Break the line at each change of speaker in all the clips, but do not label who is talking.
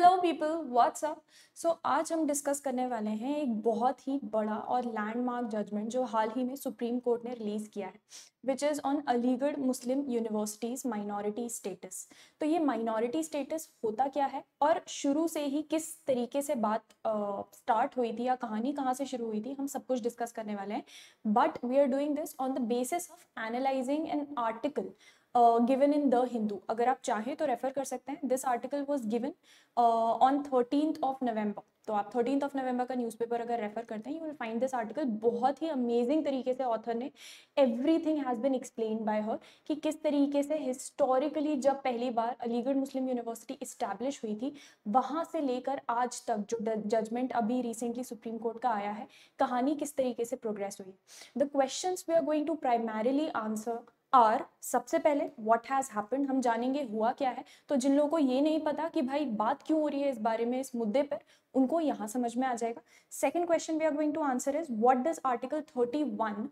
Hello people, what's up. So आज हम discuss करने वाले हैं एक बहुत ही बड़ा और लैंडमार्क जजमेंट जो हाल ही में सुप्रीम कोर्ट ने रिलीज किया है, which is on Aligarh Muslim universities minority status. तो ये माइनॉरिटी स्टेटस होता क्या है और शुरू से ही किस तरीके से बात स्टार्ट हुई थी या कहानी कहाँ से शुरू हुई थी, हम सब कुछ डिस्कस करने वाले हैं। But we are doing this on the basis of analysing an article given in the Hindu. अगर आप चाहें तो रेफर कर सकते हैं। This article was given on 13th of November. तो आप 13th ऑफ नवंबर का न्यूज़पेपर अगर रेफर करते हैं, you will find this article. बहुत ही अमेजिंग तरीके से ऑथर ने everything has been explain by हर कि किस तरीके से हिस्टोरिकली जब पहली बार अलीगढ़ मुस्लिम यूनिवर्सिटी इस्टेब्लिश हुई थी, वहाँ से लेकर आज तक जो जजमेंट अभी रिसेंटली सुप्रीम कोर्ट का आया है, कहानी किस तरीके से प्रोग्रेस हुई। The questions we are going to primarily answer are, सबसे पहले व्हाट हैज़ हैपेंड, हम जानेंगे हुआ क्या है। तो जिन लोगों को ये नहीं पता कि भाई बात क्यों हो रही है इस बारे में, इस मुद्दे पर, उनको यहाँ समझ में आ जाएगा। Second question we are going to answer is what does article 31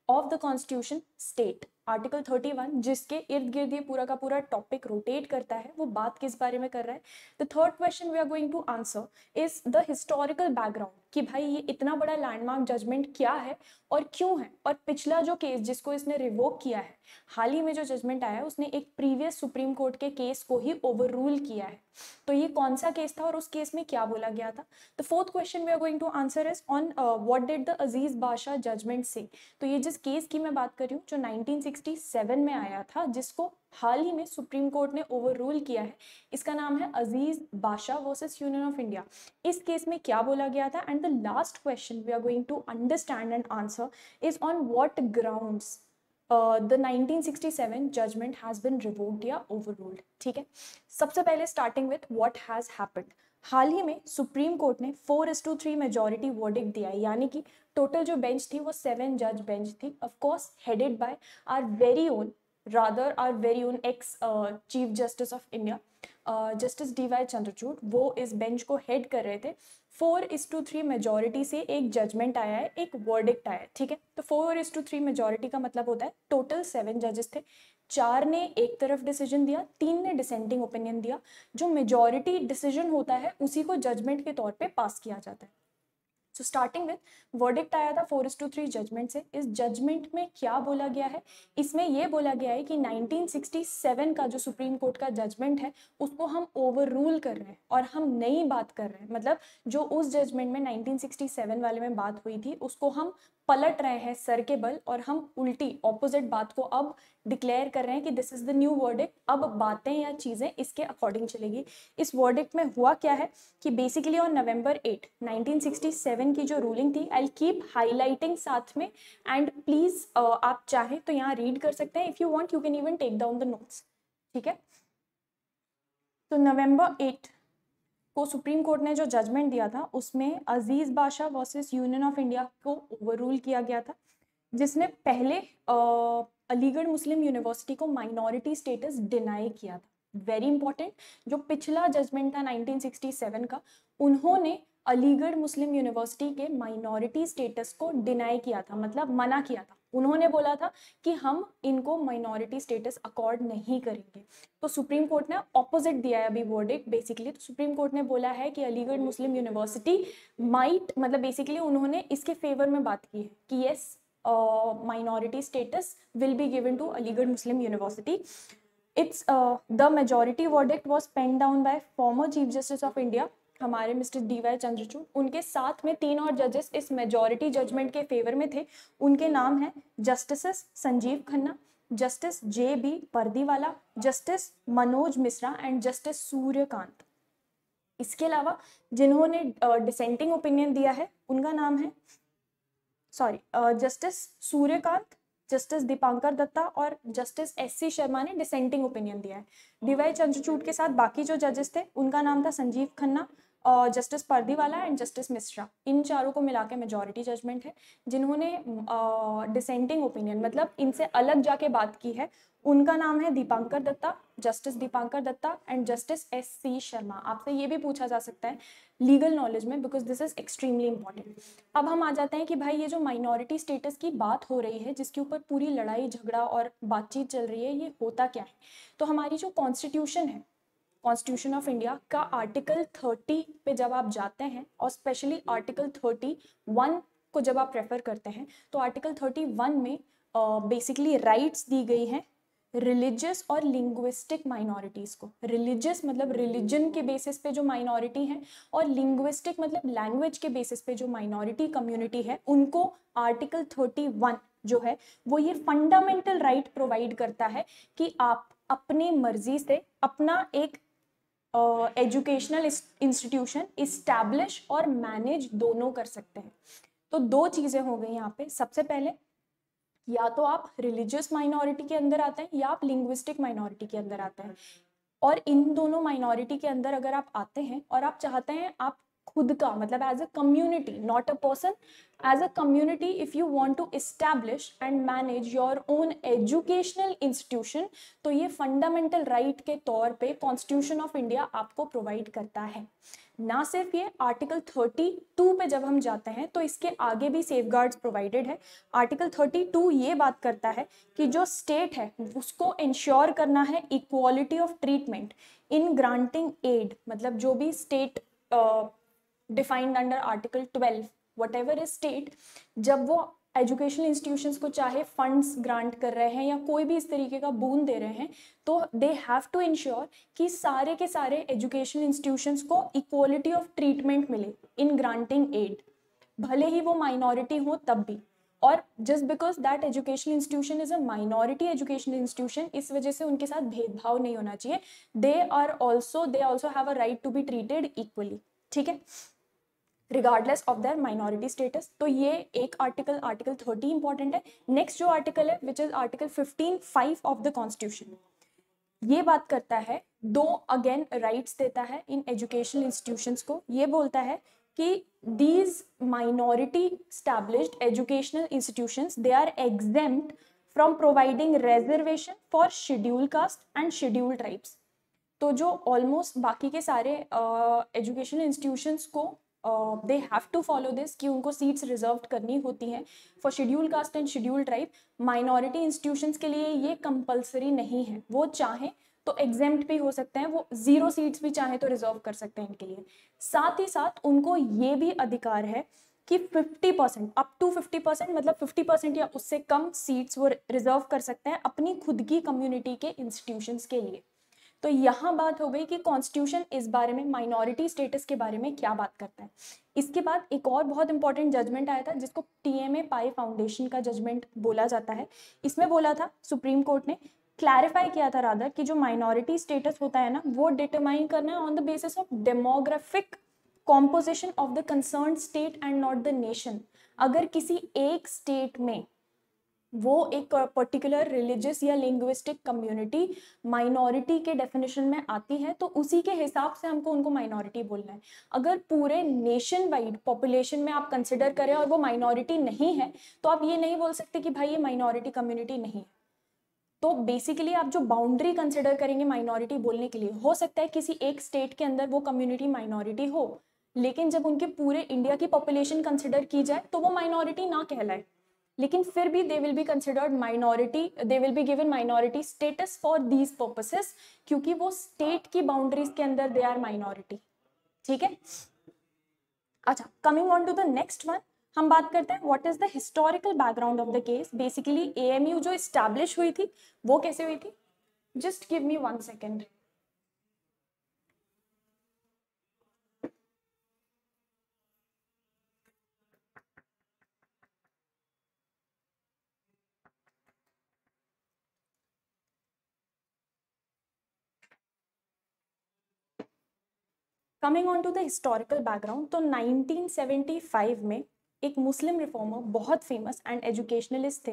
of the constitution state. Article 31 जिसके इर्द गिर्द ये पूरा का पूरा टॉपिक रोटेट करता है, वो बात किस बारे में कर रहा है। The third question we are going to answer is the historical background, कि भाई ये इतना बड़ा लैंडमार्क जजमेंट क्या है और क्यों है, और पिछला जो केस जिसको इसने रिवोक किया है, हाल ही में जो जजमेंट आया है, उसने एक प्रीवियस सुप्रीम कोर्ट के केस को ही ओवर रूल किया है। तो ये कौन सा केस था और उस केस में क्या बोला गया था। The fourth question we are going to answer is on what did the Aziz Badshah judgment से। तो ये जिस केस की मैं बात कर रही हूँ जो 1967 में आया था, जिसको हाल ही में सुप्रीम कोर्ट ने ओवर रूल किया है, इसका नाम है Aziz Badshah versus union of India. इस केस में क्या बोला गया था। And the last question we are going to understand and answer is on what grounds the 1967 judgment has been revoked या ओवररूल्ड। ठीक है, सबसे पहले starting with what has happened. हाल ही में सुप्रीम कोर्ट ने 4:3 मेजॉरिटी वर्डिक्ट दिया है, यानी कि टोटल जो बेंच थी वो 7 जज बेंच थी, of course headed by our very own, rather our very own ex chief justice of India, justice DY Chandrachud. वो इस बेंच को हेड कर रहे थे। 4:3 मेजॉरिटी से एक जजमेंट आया है, एक वर्डिक्ट आया है। ठीक है, तो 4:3 मेजॉरिटी का मतलब होता है टोटल 7 जजेस थे, 4 ने एक तरफ डिसीजन दिया, 3 ने डिसेंटिंग ओपिनियन दिया। जो मेजॉरिटी डिसीजन होता है उसी को जजमेंट के तौर पे पास किया जाता है। सो स्टार्टिंग विथ वर्डिक्ट आया था 4:3 जजमेंट से। इस जजमेंट में क्या बोला गया है, इसमें यह बोला गया है कि 1967 का जो सुप्रीम कोर्ट का जजमेंट है उसको हम ओवर रूल कर रहे हैं और हम नई बात कर रहे हैं। मतलब जो उस जजमेंट में 1967 वाले में बात हुई थी उसको हम पलट रहे हैं सर के बल, और हम उल्टी ऑपोजिट बात को अब डिक्लेयर कर रहे हैं कि this is the new verdict. अब बातें या चीज़ें इसके अकॉर्डिंग चलेगी। इस वर्डिक्ट में हुआ क्या है कि बेसिकली ऑन November 8, 1967 की जो रूलिंग थी, आई कीप हाईलाइटिंग साथ में, एंड प्लीज आप चाहें तो यहाँ रीड कर सकते हैं। If you want you can even take down the notes. ठीक है, तो November 8 को सुप्रीम कोर्ट ने जो जजमेंट दिया था उसमें अजीज Badshah versus union of India को ओवररूल किया गया था, जिसने पहले अलीगढ़ मुस्लिम यूनिवर्सिटी को माइनॉरिटी स्टेटस डिनाई किया था। वेरी इंपॉर्टेंट, जो पिछला जजमेंट था 1967 का, उन्होंने अलीगढ़ मुस्लिम यूनिवर्सिटी के माइनॉरिटी स्टेटस को डिनाई किया था, मतलब मना किया था। उन्होंने बोला था कि हम इनको माइनॉरिटी स्टेटस अकॉर्ड नहीं करेंगे। तो सुप्रीम कोर्ट ने ऑपोजिट दिया है अभी वर्डिक्ट बेसिकली। तो सुप्रीम कोर्ट ने बोला है कि अलीगढ़ मुस्लिम यूनिवर्सिटी माइट, मतलब बेसिकली उन्होंने इसके फेवर में बात की है कि yes, minority status will be given to Aligarh Muslim University. It's the majority verdict was penned down by former Chief Justice of India, हमारे मिस्टर DY चंद्रचूड़। उनके साथ में 3 और जजेस इस मेजॉरिटी जजमेंट के फेवर में थे। उनके नाम है justice Sanjeev Khanna, justice JB Pardiwala, justice Manoj Mishra and justice Suryakant. इसके अलावा जिन्होंने डिसेंटिंग ओपिनियन दिया है उनका नाम है जस्टिस सूर्यकांत, जस्टिस दीपांकर दत्ता और जस्टिस SC शर्मा ने डिसेंटिंग ओपिनियन दिया है। DY चंद्रचूड़ के साथ बाकी जो जजेस थे उनका नाम था Sanjiv Khanna, justice Pardiwala and justice Mishra. इन चारों को मिला के मेजॉरिटी जजमेंट है। जिन्होंने डिसेंटिंग ओपिनियन मतलब इनसे अलग जाके बात की है, उनका नाम है Dipankar Datta, justice Dipankar Datta and justice SC Sharma. आपसे ये भी पूछा जा सकता है लीगल नॉलेज में, because this is extremely important. अब हम आ जाते हैं कि भाई ये जो माइनॉरिटी स्टेटस की बात हो रही है, जिसके ऊपर पूरी लड़ाई झगड़ा और बातचीत चल रही है, ये होता क्या है। तो हमारी जो कॉन्स्टिट्यूशन है कॉन्स्टिट्यूशन ऑफ इंडिया का आर्टिकल 30 पे जब आप जाते हैं और स्पेशली आर्टिकल 31 को जब आप रेफर करते हैं तो आर्टिकल 31 में बेसिकली राइट्स दी गई हैं रिलीजियस और लिंग्विस्टिक माइनॉरिटीज़ को। रिलीजियस मतलब रिलीजन के बेसिस पे जो माइनॉरिटी है, और लिंग्विस्टिक मतलब लैंग्वेज के बेसिस पे जो माइनॉरिटी कम्युनिटी है, उनको आर्टिकल 31 जो है वो ये फंडामेंटल राइट प्रोवाइड करता है कि आप अपनी मर्जी से अपना एक एजुकेशनल इंस्टीट्यूशन इस्टेब्लिश और मैनेज दोनों कर सकते हैं। तो दो चीज़ें हो गई यहाँ पे। सबसे पहले या तो आप रिलीजियस माइनॉरिटी के अंदर आते हैं या आप लिंग्विस्टिक माइनॉरिटी के अंदर आते हैं, और इन दोनों माइनॉरिटी के अंदर अगर आप आते हैं और आप चाहते हैं आप खुद का मतलब as a community, not a person, as a community if you want to establish and manage your own educational institution, तो ये फंडामेंटल राइट के तौर पे कॉन्स्टिट्यूशन ऑफ इंडिया आपको प्रोवाइड करता है। ना सिर्फ ये, आर्टिकल 32 पे जब हम जाते हैं तो इसके आगे भी सेफगार्ड्स प्रोवाइडेड है। आर्टिकल 32 ये बात करता है कि जो स्टेट है उसको इंश्योर करना है equality of treatment in granting aid, मतलब जो भी state defined under article 12 whatever is state, जब वो एजुकेशनल इंस्टीट्यूशंस को चाहे फंड्स ग्रांट कर रहे हैं या कोई भी इस तरीके का बून दे रहे हैं, तो दे हैव टू इंश्योर कि सारे के सारे एजुकेशनल इंस्टीट्यूशंस को इक्वालिटी ऑफ ट्रीटमेंट मिले इन ग्रांटिंग एड, भले ही वो माइनॉरिटी हो तब भी। और just because that educational institution is a minority educational institution, इस वजह से उनके साथ भेदभाव नहीं होना चाहिए। They also have a right to be treated equally, ठीक है, regardless of their minority status. तो ये एक आर्टिकल 30 इंपॉर्टेंट है। नेक्स्ट जो आर्टिकल है which is article 15(5) of the constitution, ये बात करता है, दो अगेन राइट्स देता है इन एजुकेशनल इंस्टीट्यूशंस को। ये बोलता है कि these minority established educational institutions they are exempt from providing reservation for scheduled caste and scheduled tribes. तो जो ऑलमोस्ट बाकी के सारे एजुकेशनल इंस्टीट्यूशंस को they have to follow this कि उनको सीट्स रिजर्व करनी होती हैं for scheduled caste and scheduled tribe, minority institutions के लिए ये कंपलसरी नहीं है। वो चाहें तो एग्जेम्प्ट भी हो सकते हैं, वो 0 सीट्स भी चाहें तो रिजर्व कर सकते हैं इनके लिए। साथ ही साथ उनको ये भी अधिकार है कि 50% अप टू 50% मतलब 50% या उससे कम सीट्स वो रिजर्व कर सकते हैं अपनी खुद की कम्युनिटी के इंस्टीट्यूशंस के लिए। तो यहाँ बात हो गई कि कॉन्स्टिट्यूशन इस बारे में माइनॉरिटी स्टेटस के बारे में क्या बात करता है। इसके बाद एक और बहुत इंपॉर्टेंट जजमेंट आया था जिसको TMA पाई फाउंडेशन का जजमेंट बोला जाता है। इसमें बोला था, सुप्रीम कोर्ट ने क्लैरिफाई किया था रादर कि जो माइनॉरिटी स्टेटस होता है ना, वो डिटरमाइन करना है on the basis of demographic composition of the concern state and not the nation. अगर किसी एक स्टेट में वो एक पर्टिकुलर रिलीजियस या लिंग्विस्टिक कम्युनिटी माइनॉरिटी के डेफिनेशन में आती है तो उसी के हिसाब से हमको उनको माइनॉरिटी बोलना है। अगर पूरे नेशन वाइड पॉपुलेशन में आप कंसिडर करें और वो माइनॉरिटी नहीं है तो आप ये नहीं बोल सकते कि भाई ये माइनॉरिटी कम्युनिटी नहीं है। तो बेसिकली आप जो बाउंड्री कंसिडर करेंगे माइनॉरिटी बोलने के लिए, हो सकता है किसी एक स्टेट के अंदर वो कम्युनिटी माइनॉरिटी हो, लेकिन जब उनके पूरे इंडिया की पॉपुलेशन कंसिडर की जाए तो वो माइनॉरिटी ना कहलाए, लेकिन फिर भी they will be considered minority, they will be given minority status for these purposes, क्योंकि वो स्टेट की बाउंड्रीज के अंदर दे आर माइनॉरिटी, ठीक है। अच्छा, coming on to the next one, हम बात करते हैं what is the historical background of the case. Basically AMU जो इस्टेब्लिश हुई थी वो कैसे हुई थी, just give me 1 second. Coming on to the historical background, तो 1975 में एक मुस्लिम रिफॉर्मर बहुत फेमस एंड एजुकेशनलिस्ट थे,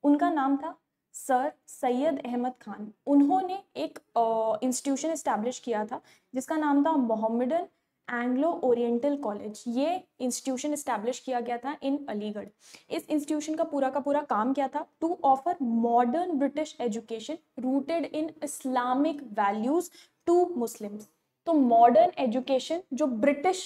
उनका नाम था सर सैयद अहमद खान। उन्होंने एक इंस्टीट्यूशन इस्टेब्लिश किया था जिसका नाम था मोहम्मदन एंग्लो ओरिएंटल कॉलेज। ये इंस्टीट्यूशन इस्टेब्लिश किया गया था इन अलीगढ़। इस इंस्टीट्यूशन का पूरा काम क्या था, to offer modern British education rooted in Islamic values to Muslims. तो मॉडर्न एजुकेशन जो ब्रिटिश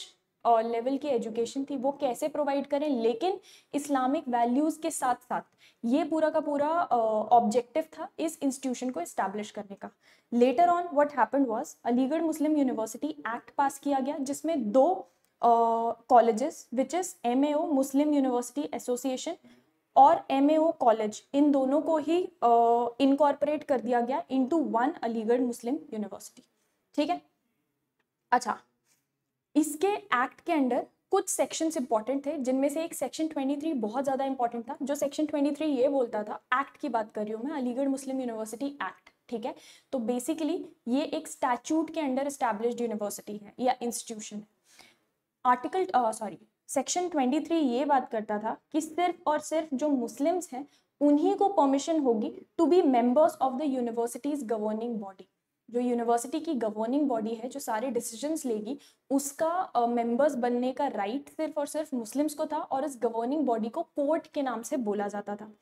लेवल की एजुकेशन थी वो कैसे प्रोवाइड करें, लेकिन इस्लामिक वैल्यूज़ के साथ साथ ये पूरा का पूरा ऑब्जेक्टिव था इस इंस्टीट्यूशन को इस्टेब्लिश करने का। Later on what happened was Aligarh Muslim university act पास किया गया जिसमें दो colleges which is MAO Muslim university association और MAO कॉलेज, इन दोनों को ही इनकॉर्पोरेट कर दिया गया into one Aligarh Muslim university. ठीक है, अच्छा, इसके एक्ट के अंडर कुछ सेक्शंस इंपॉर्टेंट थे जिनमें से एक सेक्शन 23 बहुत ज़्यादा इंपॉर्टेंट था। जो सेक्शन 23 ये बोलता था, एक्ट की बात कर रही हूँ मैं, अलीगढ़ मुस्लिम यूनिवर्सिटी एक्ट। ठीक है, तो बेसिकली ये एक स्टैट्यूट के अंडर एस्टैब्लिश्ड यूनिवर्सिटी है या इंस्टीट्यूशन है। सेक्शन 23 ये बात करता था कि सिर्फ और सिर्फ जो मुस्लिम्स हैं उन्हीं को परमिशन होगी to be members of the university's governing body. जो यूनिवर्सिटी की गवर्निंग बॉडी है जो सारे डिसीजंस लेगी, उसका मेंबर्स बनने का राइट सिर्फ और सिर्फ मुस्लिम्स को था और इस गवर्निंग बॉडी को कोर्ट के नाम से बोला जाता था।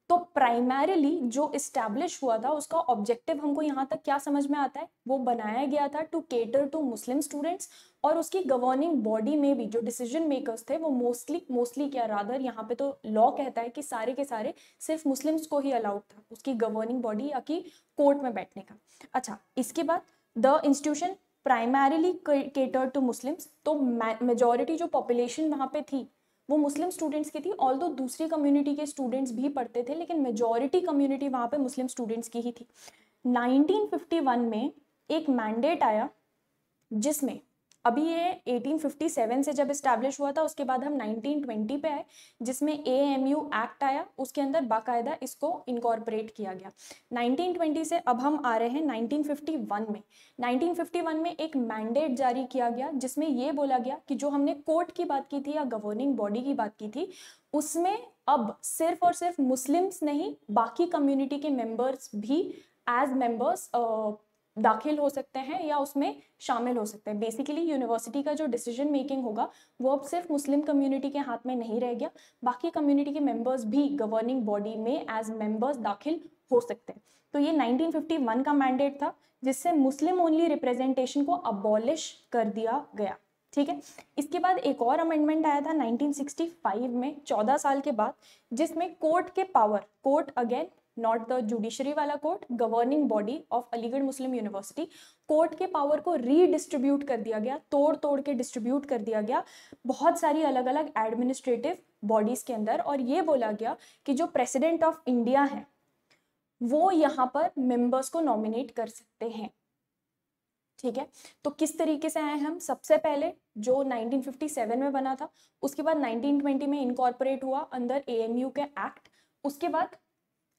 तो प्राइमरीली जो इस्टेब्लिश हुआ था उसका ऑब्जेक्टिव हमको यहाँ तक क्या समझ में आता है, वो बनाया गया था to cater to Muslim students, और उसकी गवर्निंग बॉडी में भी जो डिसीजन मेकर्स थे वो मोस्टली क्या रादर यहाँ पे तो लॉ कहता है कि सारे के सारे सिर्फ मुस्लिम्स को ही अलाउड था उसकी गवर्निंग बॉडी या कि कोर्ट में बैठने का। अच्छा, इसके बाद the institution primarily cater to Muslims, तो मेजॉरिटी जो पॉपुलेशन वहाँ पे थी वो मुस्लिम स्टूडेंट्स की थी, ऑल्दो दूसरी कम्युनिटी के स्टूडेंट्स भी पढ़ते थे लेकिन मेजॉरिटी कम्युनिटी वहाँ पे मुस्लिम स्टूडेंट्स की ही थी। 1951 में एक मैंडेट आया जिसमें, अभी ये 1857 से जब इस्टेब्लिश हुआ था उसके बाद हम 1920 पे आए जिसमें AMU एक्ट आया, उसके अंदर बाकायदा इसको इनकॉर्पोरेट किया गया। 1920 से अब हम आ रहे हैं 1951 में। 1951 में एक मैंडेट जारी किया गया जिसमें ये बोला गया कि जो हमने कोर्ट की बात की थी या गवर्निंग बॉडी की बात की थी उसमें अब सिर्फ और सिर्फ मुस्लिम्स नहीं बाकी कम्युनिटी के मेंबर्स भी एज मेंबर्स दाखिल हो सकते हैं या उसमें शामिल हो सकते हैं। बेसिकली यूनिवर्सिटी का जो डिसीजन मेकिंग होगा वो अब सिर्फ मुस्लिम कम्युनिटी के हाथ में नहीं रह गया, बाकी कम्युनिटी के मेंबर्स भी गवर्निंग बॉडी में एज मेंबर्स दाखिल हो सकते हैं। तो ये 1951 का मैंडेट था जिससे मुस्लिम ओनली रिप्रेजेंटेशन को अबॉलिश कर दिया गया। ठीक है, इसके बाद एक और अमेंडमेंट आया था 1965 में, 14 साल के बाद, जिसमें कोर्ट के power, court again not the judiciary वाला court, governing body of Aligarh Muslim university, court के पावर को रीडिस्ट्रीब्यूट कर दिया गया, तोड़ तोड़ के डिस्ट्रीब्यूट कर दिया गया बहुत सारी अलग अलग एडमिनिस्ट्रेटिव बॉडीज के अंदर, और ये बोला गया कि जो प्रेसिडेंट ऑफ इंडिया है वो यहाँ पर मेंबर्स को नॉमिनेट कर सकते हैं। ठीक है, तो किस तरीके से आए हम, सबसे पहले जो 1957 में बना था, उसके बाद 1920 में इनकॉर्पोरेट हुआ अंदर AMU के एक्ट, उसके बाद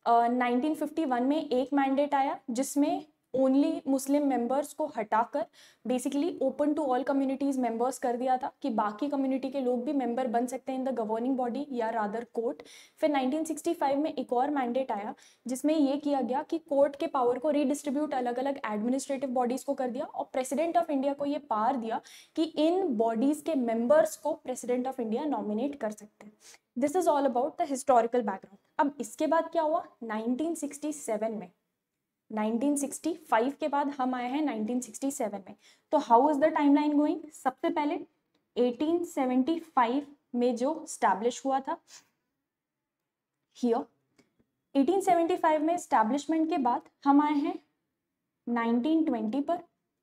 1951 में एक मैंडेट आया जिसमें ओनली मुस्लिम मेंबर्स को हटाकर basically open to all communities members कर दिया था कि बाकी कम्युनिटी के लोग भी मेंबर बन सकते हैं इन द गवर्निंग बॉडी या रादर कोर्ट। फिर 1965 में एक और मैंडेट आया जिसमें ये किया गया कि कोर्ट के पावर को रीडिस्ट्रीब्यूट अलग अलग एडमिनिस्ट्रेटिव बॉडीज को कर दिया और प्रेसिडेंट ऑफ इंडिया को ये पावर दिया कि इन बॉडीज के मेंबर्स को प्रेसिडेंट ऑफ इंडिया नॉमिनेट कर सकते हैं। This is all about the historical background. अब इसके बाद क्या हुआ 1967 में, 1965 के बाद हम आए हैं 1967 में। तो how is the timeline going, सबसे पहले 1875 में जो स्टैब्लिश हुआ था हियर, 1875 में स्टैब्लिशमेंट के बाद हम आए हैं 1920 पर,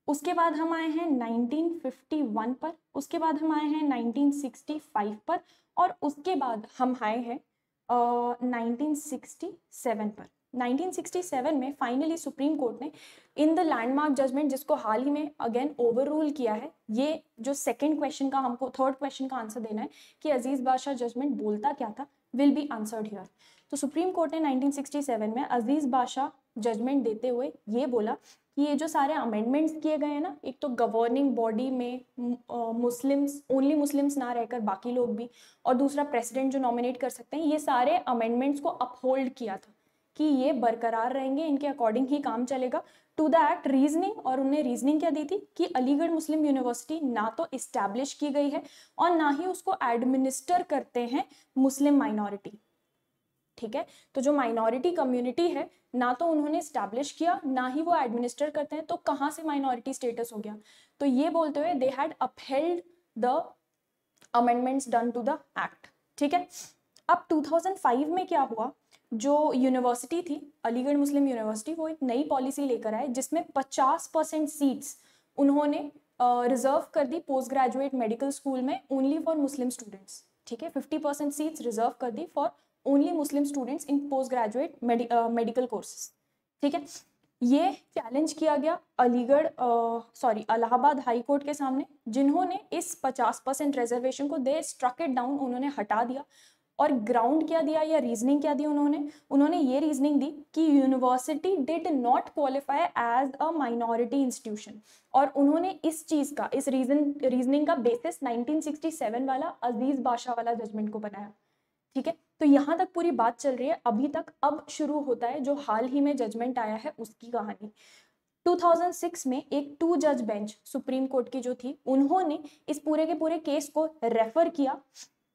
उसके बाद हम आए हैं 1951 पर, उसके बाद हम आए हैं 1965 पर, और उसके बाद हम आए हैं 1967 पर। 1967 में फाइनली सुप्रीम कोर्ट ने इन द लैंडमार्क जजमेंट, जिसको हाल ही में अगेन ओवर रूल किया है, ये जो सेकंड क्वेश्चन का हमको थर्ड क्वेश्चन का आंसर देना है कि अजीज बादशाह जजमेंट बोलता क्या था, विल बी आंसर्ड हियर। तो सुप्रीम कोर्ट ने 1967 में अजीज बादशाह जजमेंट देते हुए ये बोला कि ये जो सारे अमेंडमेंट्स किए गए हैं ना, एक तो गवर्निंग बॉडी में मुस्लिम्स, ओनली मुस्लिम्स ना रहकर बाकी लोग भी, और दूसरा प्रेसिडेंट जो नॉमिनेट कर सकते हैं, ये सारे अमेंडमेंट्स को अपहोल्ड किया था कि ये बरकरार रहेंगे, इनके अकॉर्डिंग ही काम चलेगा टू द एक्ट रीजनिंग। और उन्हें रीजनिंग क्या दी थी कि अलीगढ़ मुस्लिम यूनिवर्सिटी ना तो इस्टेब्लिश की गई है और ना ही उसको एडमिनिस्टर करते हैं मुस्लिम माइनॉरिटी। ठीक है, तो जो माइनॉरिटी कम्युनिटी है ना तो उन्होंने इस्टेब्लिश किया ना ही वो एडमिनिस्टर करते हैं, तो कहाँ से माइनॉरिटी स्टेटस हो गया। तो ये बोलते हुए they had upheld the amendments done to the act. ठीक है, अब 2005 में क्या हुआ, जो यूनिवर्सिटी थी अलीगढ़ मुस्लिम यूनिवर्सिटी, वो एक नई पॉलिसी लेकर आए जिसमें 50% सीट्स उन्होंने रिजर्व कर दी पोस्ट ग्रेजुएट मेडिकल स्कूल में ओनली फॉर मुस्लिम स्टूडेंट्स। ठीक है, 50% सीट्स रिजर्व कर दी for only Muslim students in post graduate medical courses. ठीक है, ये चैलेंज किया गया इलाहाबाद हाई कोर्ट के सामने, जिन्होंने इस 50% रिजर्वेशन को दे स्ट्रक इट डाउन, उन्होंने हटा दिया। और ग्राउंड क्या दिया या रीजनिंग क्या दी उन्होंने ये रीजनिंग दी कि university did not qualify as a minority institution. और उन्होंने इस चीज का, इस रीजनिंग का बेसिस 1967 वाला अजीज बादशाह वाला जजमेंट को बनाया। ठीक है, तो यहाँ तक पूरी बात चल रही है अभी तक। अब शुरू होता है जो हाल ही में जजमेंट आया है उसकी कहानी। 2006 में एक 2 जज बेंच सुप्रीम कोर्ट की जो थी, उन्होंने इस पूरे के पूरे केस को रेफर किया।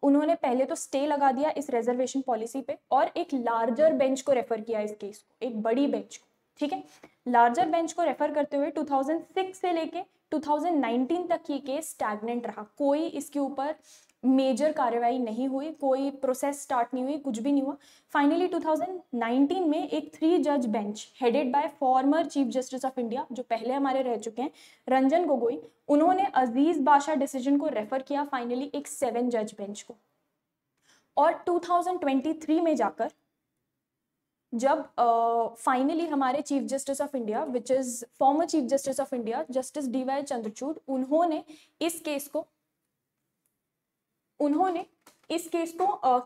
उन्होंने पहले तो स्टे लगा दिया इस रिजर्वेशन पॉलिसी पे, और एक लार्जर बेंच को रेफर किया इस केस को, एक बड़ी बेंच को। ठीक है, लार्जर बेंच को रेफर करते हुए 2006 से लेके 2019 तक ये केस स्टैग्नेंट रहा। कोई इसके ऊपर मेजर कार्रवाई नहीं हुई, कोई प्रोसेस स्टार्ट नहीं हुई, कुछ भी नहीं हुआ। फाइनली 2019 में एक 3 जज bench headed by former chief justice of India, जो पहले हमारे रह चुके हैं, रंजन गोगोई, उन्होंने अजीज बादशाह डिसीजन को रेफर किया फाइनली एक 7 जज बेंच को। और 2023 में जाकर जब फाइनली हमारे chief justice of India, which is former chief justice of India justice DY Chandrachud, उन्होंने इस केस को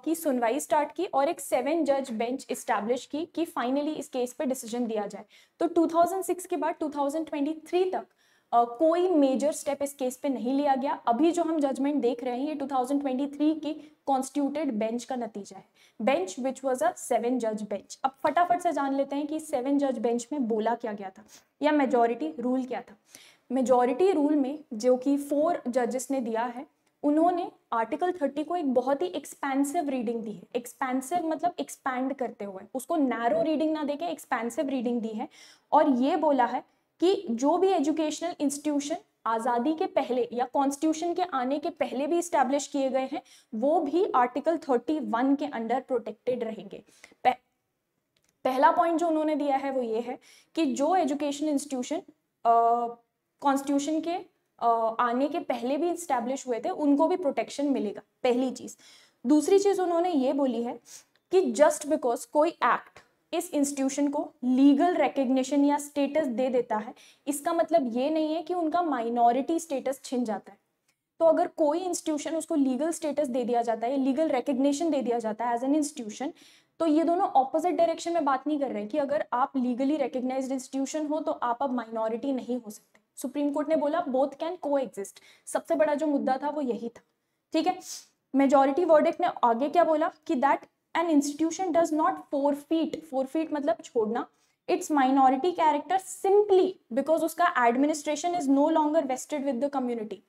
की सुनवाई स्टार्ट की और एक 7 जज बेंच इस्टेब्लिश की कि फाइनली इस केस पे डिसीजन दिया जाए। तो 2006 के बाद 2023 तक कोई मेजर स्टेप इस केस पे नहीं लिया गया। अभी जो हम जजमेंट देख रहे हैं ये 2023 की कॉन्स्टिट्यूटेड बेंच का नतीजा है, बेंच विच वाज अ 7 जज बेंच। अब फटाफट से जान लेते हैं कि 7 जज बेंच में बोला क्या गया था या मेजॉरिटी रूल क्या था। मेजॉरिटी रूल में जो कि 4 जजेस ने दिया है, उन्होंने आर्टिकल 30 को एक बहुत ही एक्सपेंसिव रीडिंग दी है। एक्सपेंसिव मतलब एक्सपैंड करते हुए, उसको नैरो रीडिंग ना देके एक्सपेंसिव रीडिंग दी है। और ये बोला है कि जो भी एजुकेशनल इंस्टीट्यूशन आज़ादी के पहले या कॉन्स्टिट्यूशन के आने के पहले भी इस्टेब्लिश किए गए हैं, वो भी आर्टिकल 31 के अंडर प्रोटेक्टेड रहेंगे। पहला पॉइंट जो उन्होंने दिया है वो ये है कि जो एजुकेशन इंस्टीट्यूशन कॉन्स्टिट्यूशन के आने के पहले भी इस्टेब्लिश हुए थे, उनको भी प्रोटेक्शन मिलेगा, पहली चीज। दूसरी चीज उन्होंने ये बोली है कि जस्ट बिकॉज कोई एक्ट इस इंस्टीट्यूशन को लीगल रिकग्निशन या स्टेटस दे देता है, इसका मतलब ये नहीं है कि उनका माइनॉरिटी स्टेटस छिन जाता है। तो अगर कोई इंस्टीट्यूशन उसको लीगल स्टेटस दे दिया जाता है, लीगल रिकग्निशन दे दिया जाता है एज एन इंस्टीट्यूशन, तो ये दोनों ऑपोजिट डायरेक्शन में बात नहीं कर रहे हैं कि अगर आप लीगली रिकग्नाइज्ड इंस्टीट्यूशन हो तो आप अब माइनॉरिटी नहीं हो सकते। सुप्रीम कोर्ट ने बोला बोथ कैन को एग्जिस्ट। सबसे बड़ा जो मुद्दा था वो यही था। ठीक है, मेजॉरिटी वर्डिक्ट ने आगे क्या बोला कि that an institution does not forfeit मतलब छोड़ना its minority character simply because उसका administration is no longer vested with the community.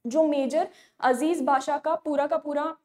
जो मेजर अजीज बादशाह का पूरा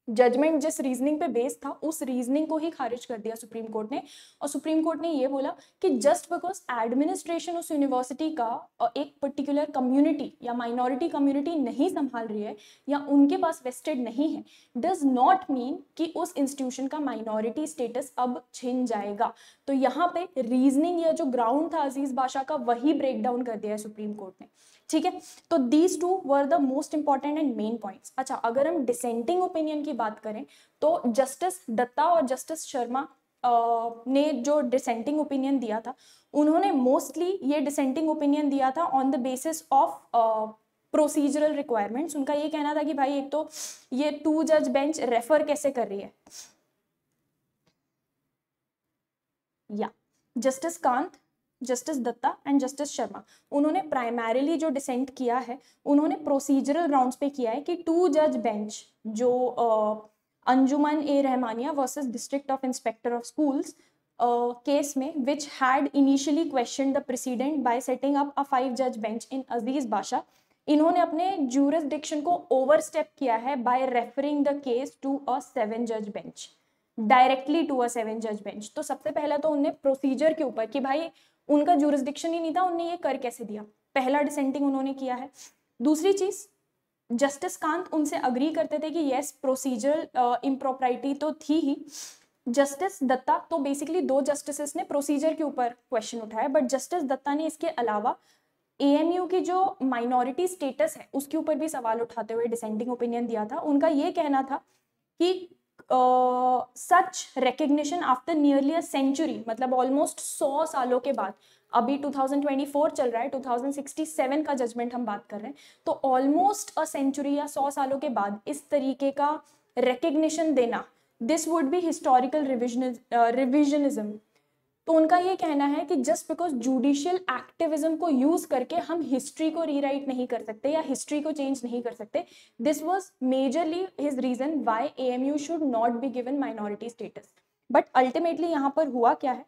जजमेंट जिस रीजनिंग पे बेस्ड था, उस रीजनिंग को ही खारिज कर दिया सुप्रीम कोर्ट ने। और सुप्रीम कोर्ट ने ये बोला कि जस्ट बिकॉज एडमिनिस्ट्रेशन उस यूनिवर्सिटी का एक पर्टिकुलर कम्युनिटी या माइनॉरिटी कम्युनिटी नहीं संभाल रही है या उनके पास वेस्टेड नहीं है, डज नॉट मीन कि उस इंस्टीट्यूशन का माइनॉरिटी स्टेटस अब छिन जाएगा। तो यहाँ पे रीजनिंग या जो ग्राउंड था अजीज बादशाह का, वही ब्रेक डाउन कर दिया है सुप्रीम कोर्ट ने। ठीक है, तो these two were the most important and main points. अच्छा, अगर हम डिसेंटिंग ओपिनियन की बात करें तो जस्टिस दत्ता और जस्टिस शर्मा ने जो डिसेंटिंग ओपिनियन दिया था, उन्होंने मोस्टली ये डिसेंटिंग ओपिनियन दिया था on the basis of procedural requirements. उनका ये कहना था कि भाई एक तो ये 2 जज बेंच रेफर कैसे कर रही है, या justice Kant, justice Datta and justice Sharma, उन्होंने प्राइमरीली जो डिसेंट किया है उन्होंने प्रोसीजरल ग्राउंड्स पे किया है कि 2 जज बेंच जो अंजुमन ए Rahmania versus district of inspector of schools case में which had initially question the precedent by setting up a 5 जज बेंच इन अजीज बादशाह, इन्होंने अपने ज्यूरिसडिक्शन को ओवरस्टेप किया है by referring the case to a 7 जज बेंच, डायरेक्टली टू अ 7 जज बेंच। तो सबसे पहला तो उन्हें प्रोसीजर के ऊपर कि भाई उनका ज्यूरिसडिक्शन ही नहीं था, उन्हें ये कर कैसे दिया, पहला डिसेंटिंग उन्होंने किया है। दूसरी चीज, जस्टिस कांत उनसे अग्री करते थे कि यस प्रोसीजरल इम्प्रॉपरिटी तो थी ही। जस्टिस दत्ता, तो बेसिकली दो जस्टिसेस ने प्रोसीजर के ऊपर क्वेश्चन उठाया, बट जस्टिस दत्ता ने इसके अलावा एएमयू की जो माइनॉरिटी स्टेटस है उसके ऊपर भी सवाल उठाते हुए डिसेंटिंग ओपिनियन दिया था। उनका ये कहना था कि such recognition after nearly a century, मतलब ऑलमोस्ट 100 सालों के बाद, अभी 2024 चल रहा है, 2067 का जजमेंट हम बात कर रहे हैं, तो ऑलमोस्ट अ सेंचुरी या 100 सालों के बाद इस तरीके का रिकग्निशन देना, this would be historical revisionism. तो उनका ये कहना है कि जस्ट बिकॉज जुडिशियल एक्टिविज्म को यूज करके हम हिस्ट्री को रीराइट नहीं कर सकते या हिस्ट्री को चेंज नहीं कर सकते। This was majorly his reason why AMU should not be given minority status. But ultimately यहाँ पर हुआ क्या है,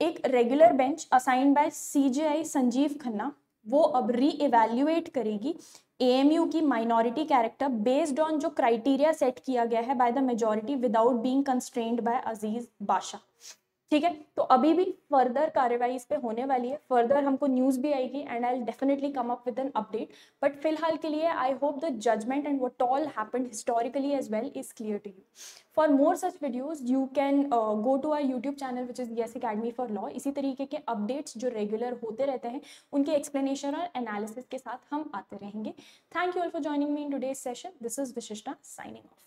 एक regular bench assigned by CJI Sanjiv Khanna, वो अब री इवेल्युएट करेगी एएमयू की माइनॉरिटी कैरेक्टर बेस्ड ऑन जो क्राइटेरिया सेट किया गया है by the majority without being constrained by Aziz Basha. ठीक है, तो अभी भी फर्दर कार्यवाही इस पे होने वाली है, फर्दर हमको न्यूज भी आएगी and I will definitely come up with an update. But फिलहाल के लिए I hope the judgment and what all happened historically as well is clear to you. For more such videos you can go to our YouTube channel which is Yes Academy for law. इसी तरीके के updates जो regular होते रहते हैं उनके explanation और analysis के साथ हम आते रहेंगे। Thank you all for joining me in today's session. This is विशिष्टा साइनिंग ऑफ।